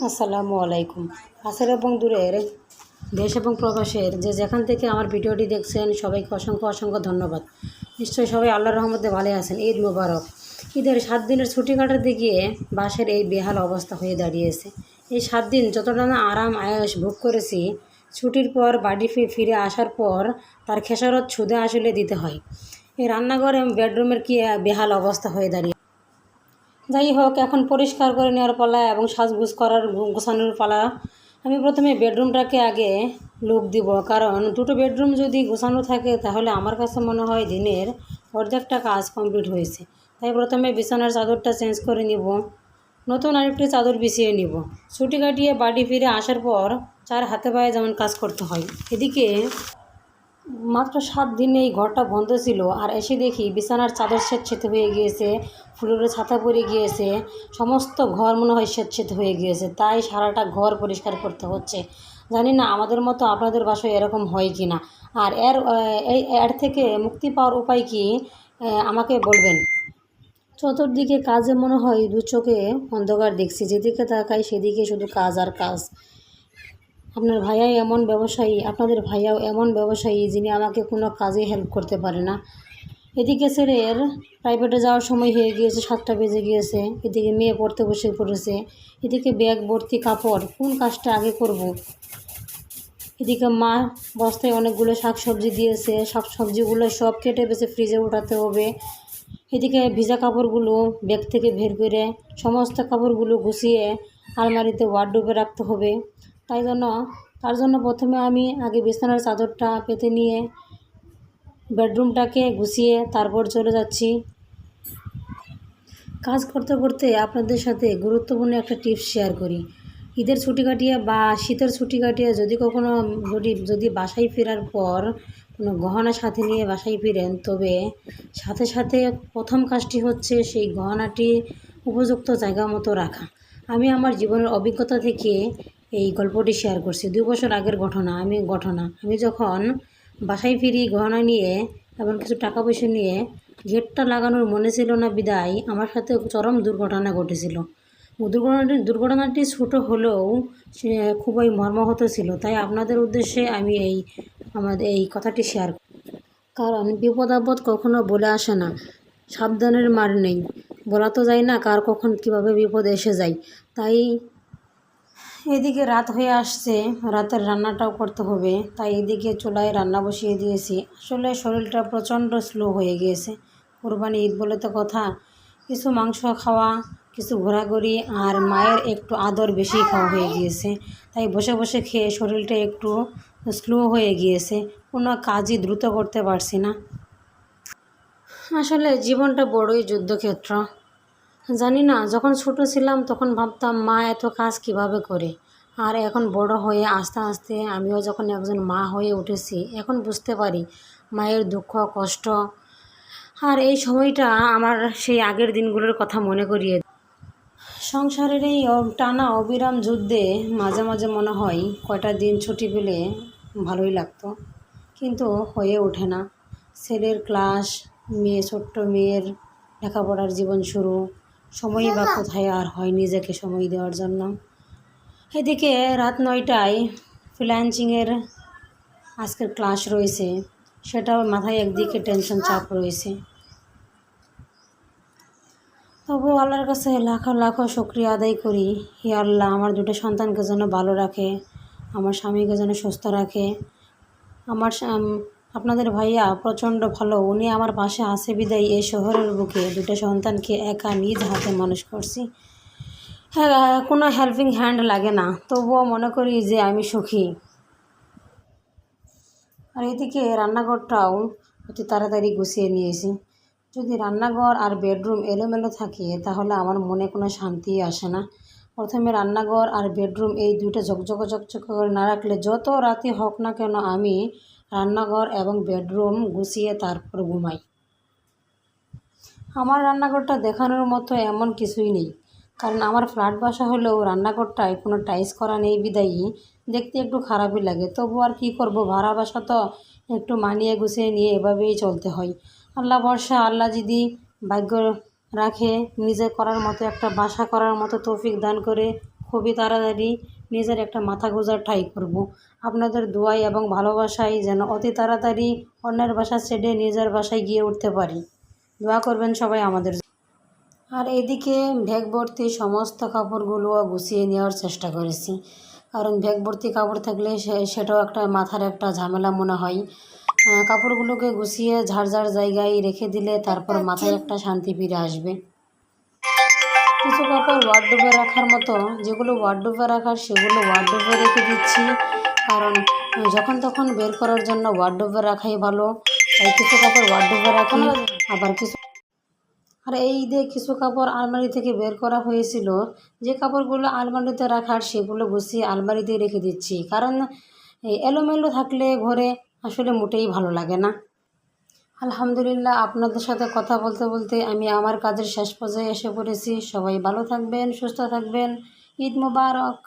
আসসালামু আলাইকুম। কাছের এবং দূরের দেশ এবং প্রবাসের যে যেখান থেকে আমার ভিডিওটি দেখছেন সবাইকে অসংখ্য অসংখ্য ধন্যবাদ। নিশ্চয়ই সবাই আল্লাহর রহমতে ভালো আছেন। ঈদ মুবারক। ঈদের 7 দিনের ছুটি কাটাতে গিয়ে বাসের এই বেহাল অবস্থা হয়ে দাঁড়িয়েছে। এই 7 দিন যতটা না আরাম আয়েশ ভোগ করেছি, ছুটির পর বাড়ি ফিরে আসার পর তার খেসারত সুদে আসলে দিতে হয়। এই রান্নাঘর এবং বেডরুমের কি বেহাল অবস্থা হয়ে দাঁড়িয়েছে। যাই হোক, এখন পরিষ্কার করে নেওয়ার পালা এবং সাজগুজ করার গোছানোর পালা। আমি প্রথমে বেডরুমটাকে আগে লুক দিব, কারণ দুটো বেডরুম যদি গোছানো থাকে তাহলে আমার কাছে মনে হয় দিনের অর্ধেকটা কাজ কমপ্লিট হয়েছে। তাই প্রথমে বিছানার চাদরটা চেঞ্জ করে নিব, নতুন আরেকটি চাদর বিছিয়ে নিব। ছুটি কাটিয়ে বাড়ি ফিরে আসার পর চার হাতে পায়ে যেমন কাজ করতে হয়। এদিকে মাত্র 7 দিনে এই ঘরটা বন্ধ ছিল, আর এসে দেখি বিছানার চাদর স্যাঁতসেঁতে হয়ে গিয়েছে, ফ্লোরে ছাতা পড়ে গিয়েছে, সমস্ত ঘর মনে হয় স্যাঁতসেঁতে হয়ে গিয়েছে। তাই সারাটা ঘর পরিষ্কার করতে হচ্ছে। জানি না আমাদের মতো আপনাদের বাসায় এরকম হয় কি না, আর এর থেকে মুক্তি পাওয়ার উপায় কি আমাকে বলবেন। চতুর্দিকে কাজে মনে হয় দু চোখে অন্ধকার দেখছি, যেদিকে তাকাই সেদিকে শুধু কাজ আর কাজ। আপনাদের ভাইয়াও এমন ব্যবসায়ী যিনি আমাকে কোনো কাজে হেল্প করতে পারে না। এদিকে ছেলের প্রাইভেটে যাওয়ার সময় হয়ে গিয়েছে, 7টা বেজে গিয়েছে। এদিকে মেয়ে পড়তে বসে পড়েছে, এদিকে ব্যাগ ভর্তি কাপড়, কোন কাজটা আগে করব। এদিকে মা বস্তায় অনেকগুলো শাকসবজি দিয়েছে, শাকসবজিগুলো সব কেটে বেছে ফ্রিজে উঠাতে হবে। এদিকে ভিজা কাপড়গুলো ব্যাগ থেকে বের করে সমস্ত কাপড়গুলো গুছিয়ে আলমারিতে ওয়ার্ডরোবে রাখতে হবে। তার জন্য প্রথমে আমি আগে বিছানার চাদরটা পেতে নিয়ে বেডরুমটাকে গুছিয়ে তারপর চলে যাচ্ছি। কাজ করতে করতে আপনাদের সাথে গুরুত্বপূর্ণ একটা টিপস শেয়ার করি। ঈদের ছুটি কাটিয়ে বা শীতের ছুটি কাটিয়ে যদি বাসায় ফেরার পর কোনো গহনা সাথে নিয়ে বাসায় ফিরেন, তবে সাথে সাথে প্রথম কাজটি হচ্ছে সেই গহনাটি উপযুক্ত জায়গা মতো রাখা। আমি আমার জীবনের অভিজ্ঞতা থেকে এই গল্পটি শেয়ার করছি। 2 বছর আগের ঘটনা। আমি যখন বাসায় ফিরি গহনা নিয়ে এবং কিছু টাকা পয়সা নিয়ে, গেটটা লাগানোর মনে ছিল না বিদায় আমার সাথে চরম দুর্ঘটনা ঘটেছিল। দুর্ঘটনাটি ছোট হলেও সে খুবই মর্মাহত ছিল। তাই আপনাদের উদ্দেশ্যে আমি আমাদের এই কথাটি শেয়ার করি। কারণ বিপদ আপদ কখনো বলে আসে না, সাবধানের মার নেই। বলা তো যায় না কার কখন কিভাবে বিপদ এসে যায়। তাই এদিকে রাত হয়ে আসছে, রাতের রান্নাটাও করতে হবে। তাই এদিকে চুলায় রান্না বসিয়ে দিয়েছি। আসলে শরীরটা প্রচণ্ড স্লো হয়ে গিয়েছে। কোরবানি ঈদ বলে তো কথা, কিছু মাংস খাওয়া, কিছু ঘোরাঘুরি, আর মায়ের একটু আদর বেশি খাওয়া হয়ে গিয়েছে। তাই বসে বসে খেয়ে শরীরটা একটু স্লো হয়ে গিয়েছে, কোনো কাজই দ্রুত করতে পারছি না। আসলে জীবনটা বড়ই যুদ্ধক্ষেত্র। জানি না, যখন ছোট ছিলাম তখন ভাবতাম মা এত কাজ কিভাবে করে, আর এখন বড় হয়ে আস্তে আস্তে আমিও যখন একজন মা হয়ে উঠেছি, এখন বুঝতে পারি মায়ের দুঃখ কষ্ট। আর এই সময়টা আমার সেই আগের দিনগুলোর কথা মনে করিয়ে দেয়। সংসারের এই টানা অবিরাম যুদ্ধে মাঝে মাঝে মনে হয় কয়টা দিন ছুটি পেলে ভালোই লাগতো, কিন্তু হয়ে ওঠে না। ছেলের ক্লাস, ছোট্ট মেয়ের লেখাপড়ার জীবন শুরু, সময়ই বা কোথায় আর হয় নিজেকে সময় দেওয়ার জন্য। এদিকে রাত 9টায় ফ্রিল্যান্সিংয়ের আজকের ক্লাস রয়েছে, সেটাও মাথায় একদিকে টেনশন চাপ রয়েছে। তবুও আল্লাহর কাছে লাখো লাখো শুকরিয়া আদায় করি, হে আল্লাহ আমার দুটো সন্তানকে যেন ভালো রাখে, আমার স্বামীকে যেন সুস্থ রাখে। আপনাদের ভাইয়া প্রচণ্ড ভালো, উনি আমার পাশে আছে বিদায় এই শহরের বুকে দুটো সন্তানকে একা নিজ হাতে মানুষ করছি। হ্যাঁ, কোনো হেল্পিং হ্যান্ড লাগে না, তবুও মনে করি যে আমি সুখী। আর এদিকে রান্নাঘরটাও অতি তাড়াতাড়ি গুছিয়ে নিয়েছি। যদি রান্নাঘর আর বেডরুম এলোমেলো থাকে তাহলে আমার মনে কোনো শান্তি আসে না। প্রথমে রান্নাঘর আর বেডরুম এই দুইটা ঝকঝকে করে না রাখলে যত রাতে হোক না কেন আমি রান্নাঘর এবং বেডরুম গুছিয়ে তারপর ঘুমাই। আমার রান্নাঘরটা দেখানোর মতো এমন কিছুই নেই, কারণ আমার ফ্ল্যাট বাসা হলেও রান্নাঘরটায় কোনো টাইলস করা নেই বিদায়ী দেখতে একটু খারাপই লাগে। তবু আর কী করব, ভাড়া বাসা তো একটু মানিয়ে গুছিয়ে নিয়ে এভাবেই চলতে হয়। আল্লাহ ভরসা, আল্লাহ যদি ভাগ্য রাখে নিজে করার মতো একটা বাসা করার মতো তৌফিক দান করে খুবই তাড়াতাড়ি নিজের একটা মাথা গোঁজার ঠাঁই করব। আপনাদের দোয়াই এবং ভালোবাসায় যেন অতি তাড়াতাড়ি অন্যের বাসা ছেড়ে নিজের বাসায় গিয়ে উঠতে পারি। দোয়া করবেন সবাই আমাদের জন্য। আর এদিকে ব্যাগ ভর্তি সমস্ত কাপড়গুলো গুছিয়ে নেওয়ার চেষ্টা করেছি, কারণ ব্যাগ ভর্তি কাপড় থাকলে সেটাও একটা মাথার একটা ঝামেলা মনে হয়। কাপড়গুলোকে গুছিয়ে ঝাড় ঝাড় জায়গায় রেখে দিলে তারপর মাথায় একটা শান্তি ফিরে আসবে। কিছু কাপড় ওয়ার্ডরোবে রাখার মতো, যেগুলো ওয়ার্ডরোবে রাখার সেগুলো ওয়ার্ডরোবে রেখে দিচ্ছি, কারণ যখন তখন বের করার জন্য ওয়ার্ডরোবে রাখাই ভালো। তাই কিছু কাপড় ওয়ার্ডরোবে রাখি, আবার কিছু আর এই দিয়ে কিছু কাপড় আলমারি থেকে বের করা হয়েছিল। যে কাপড়গুলো আলমারিতে রাখার সেগুলো গুছিয়ে আলমারিতেই রেখে দিচ্ছি, কারণ এই এলোমেলো থাকলে ঘরে আসলে মোটেই ভালো লাগে না। আলহামদুলিল্লাহ, আপনাদের সাথে কথা বলতে বলতে আমি আমার কাজের শেষ পর্যায়ে এসে পড়েছি। সবাই ভালো থাকবেন, সুস্থ থাকবেন। ঈদ মোবারক।